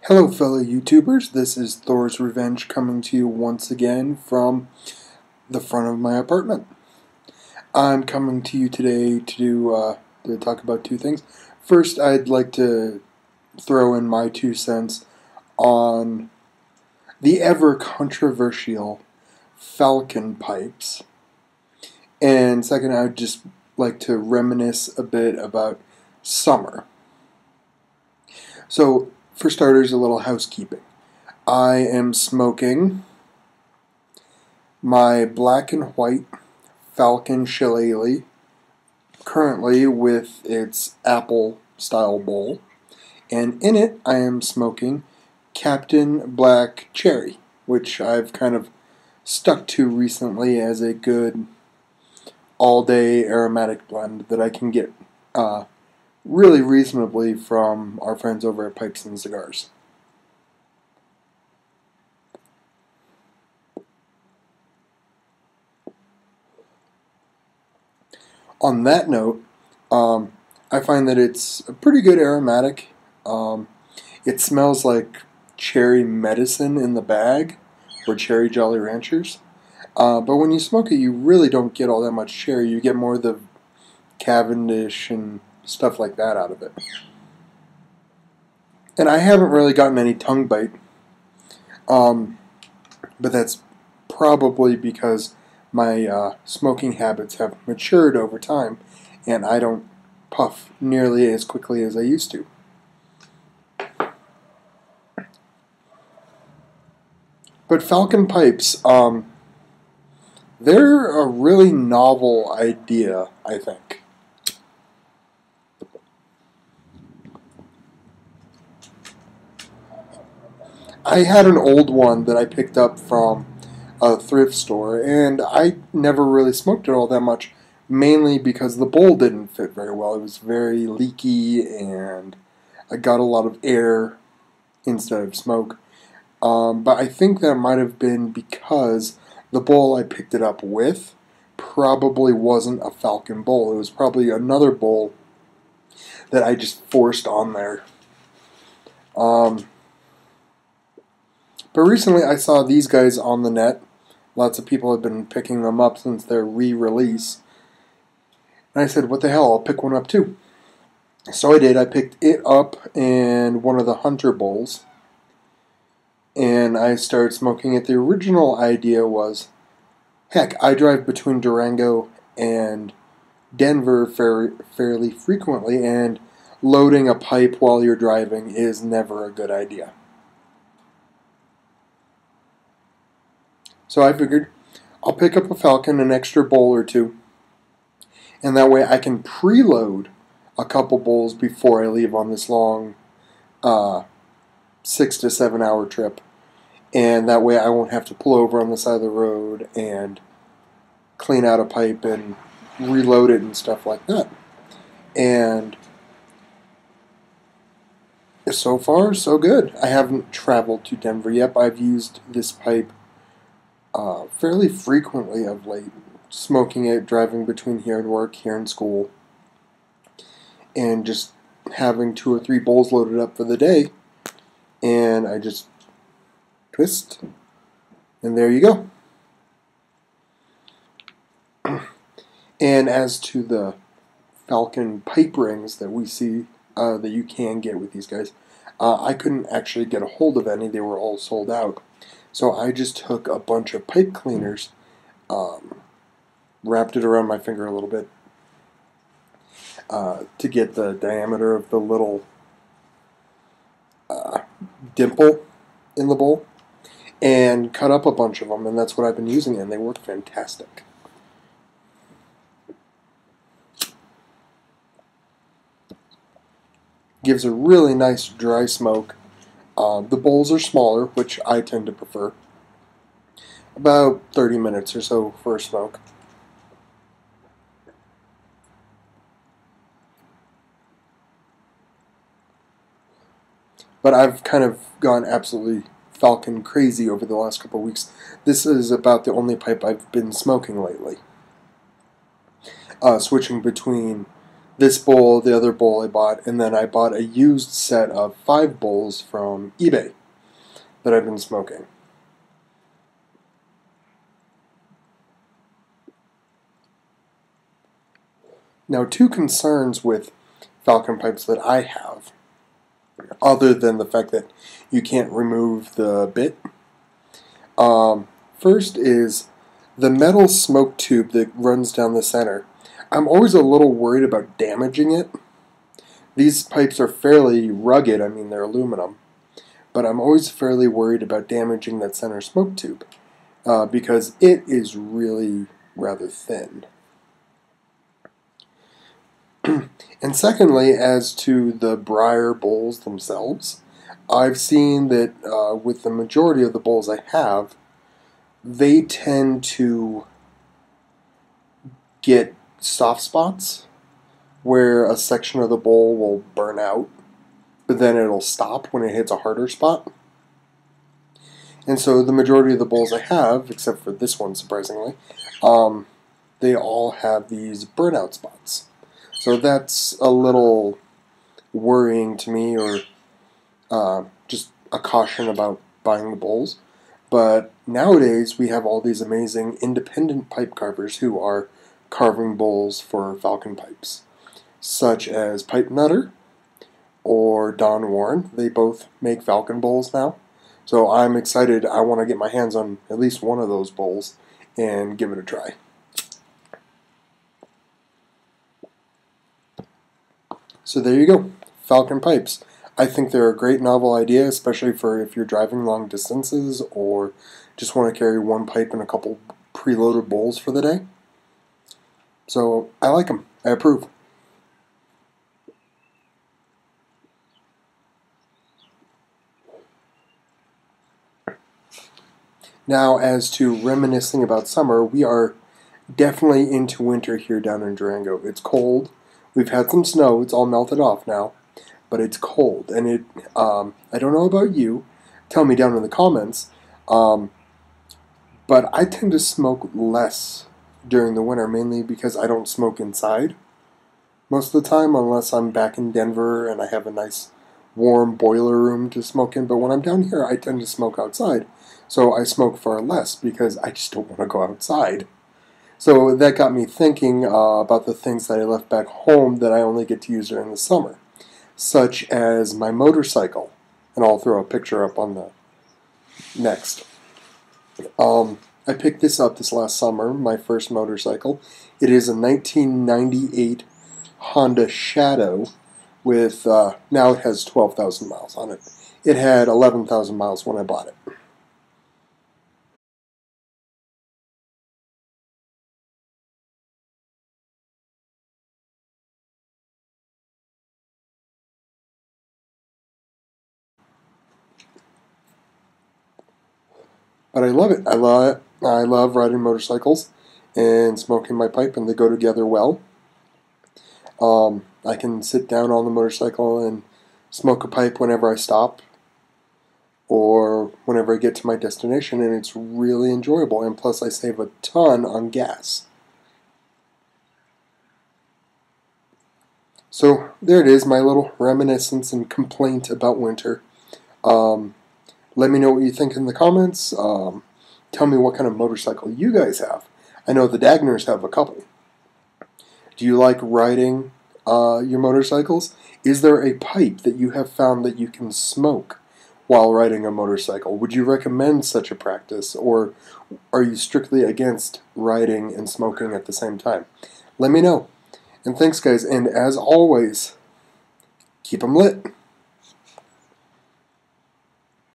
Hello fellow YouTubers, this is Thor's Revenge coming to you once again from the front of my apartment. I'm coming to you today to talk about two things. First, I'd like to throw in my 2 cents on the ever controversial Falcon Pipes. And second, I'd just like to reminisce a bit about summer. So, for starters, a little housekeeping. I am smoking my black and white Falcon Shillelagh, currently with its apple style bowl, and in it I am smoking Captain Black Cherry, which I've kind of stuck to recently as a good all-day aromatic blend that I can get really reasonably from our friends over at Pipes and Cigars. On that note, I find that it's a pretty good aromatic. It smells like cherry medicine in the bag, or cherry Jolly Ranchers. But when you smoke it, you really don't get all that much cherry. You get more of the Cavendish and stuff like that out of it. And I haven't really gotten any tongue bite, but that's probably because my smoking habits have matured over time, and I don't puff nearly as quickly as I used to. But Falcon Pipes, they're a really novel idea, I think. I had an old one that I picked up from a thrift store, and I never really smoked it all that much, mainly because the bowl didn't fit very well. It was very leaky, and I got a lot of air instead of smoke. But I think that might have been because the bowl I picked it up with probably wasn't a Falcon bowl. It was probably another bowl that I just forced on there. But recently I saw these guys on the net. Lots of people have been picking them up since their re-release. And I said, what the hell, I'll pick one up too. So I did. I picked it up in one of the Hunter bowls. And I started smoking it. The original idea was, heck, I drive between Durango and Denver fairly frequently, and loading a pipe while you're driving is never a good idea. So I figured I'll pick up a Falcon, an extra bowl or two, and that way I can preload a couple bowls before I leave on this long 6 to 7 hour trip. And that way I won't have to pull over on the side of the road and clean out a pipe and reload it and stuff like that. And so far, so good. I haven't traveled to Denver yet, but I've used this pipe fairly frequently of late, smoking it, driving between here and work, here and school, and just having 2 or 3 bowls loaded up for the day, and I just twist, and there you go. And as to the Falcon pipe rings that we see that you can get with these guys, I couldn't actually get a hold of any. They were all sold out. So I just took a bunch of pipe cleaners, wrapped it around my finger a little bit to get the diameter of the little dimple in the bowl, and cut up a bunch of them, and that's what I've been using, and they work fantastic. Gives a really nice dry smoke. The bowls are smaller, which I tend to prefer. About 30 minutes or so for a smoke. But I've kind of gone absolutely Falcon crazy over the last couple of weeks. This is about the only pipe I've been smoking lately. Switching between this bowl, the other bowl I bought, and then I bought a used set of 5 bowls from eBay that I've been smoking. Now, 2 concerns with Falcon Pipes that I have, other than the fact that you can't remove the bit. First is the metal smoke tube that runs down the center. I'm always a little worried about damaging it. These pipes are fairly rugged, I mean they're aluminum, but I'm always fairly worried about damaging that center smoke tube because it is really rather thin. And secondly, as to the briar bowls themselves, I've seen that with the majority of the bowls I have, they tend to get soft spots where a section of the bowl will burn out, but then it'll stop when it hits a harder spot. And so the majority of the bowls I have, except for this one surprisingly, they all have these burnout spots. So that's a little worrying to me, or just a caution about buying the bowls. But nowadays we have all these amazing independent pipe carvers who are carving bowls for Falcon Pipes, such as Pipe Nutter or Don Warren. They both make Falcon bowls now. So I'm excited. I want to get my hands on at least one of those bowls and give it a try. So there you go, Falcon Pipes. I think they're a great novel idea, especially for if you're driving long distances or just want to carry one pipe and a couple preloaded bowls for the day. So I like them. I approve. Now, as to reminiscing about summer, we are definitely into winter here down in Durango. It's cold. We've had some snow. It's all melted off now, but it's cold. And I don't know about you. Tell me down in the comments. But I tend to smoke less during the winter, mainly because I don't smoke inside most of the time, unless I'm back in Denver and I have a nice warm boiler room to smoke in. But when I'm down here, I tend to smoke outside. So I smoke far less because I just don't want to go outside. So that got me thinking about the things that I left back home that I only get to use during the summer, such as my motorcycle. And I'll throw a picture up on the next. I picked this up this last summer, my first motorcycle. It is a 1998 Honda Shadow with, now it has 12,000 miles on it. It had 11,000 miles when I bought it. But I love it. I love riding motorcycles and smoking my pipe, and they go together well. I can sit down on the motorcycle and smoke a pipe whenever I stop or whenever I get to my destination, and it's really enjoyable. And plus, I save a ton on gas. So there it is, my little reminiscence and complaint about winter. Let me know what you think in the comments. Tell me what kind of motorcycle you guys have. I know the Dagners have a couple. Do you like riding your motorcycles? Is there a pipe that you have found that you can smoke while riding a motorcycle? Would you recommend such a practice, or are you strictly against riding and smoking at the same time? Let me know. And thanks, guys, and as always, keep 'em lit.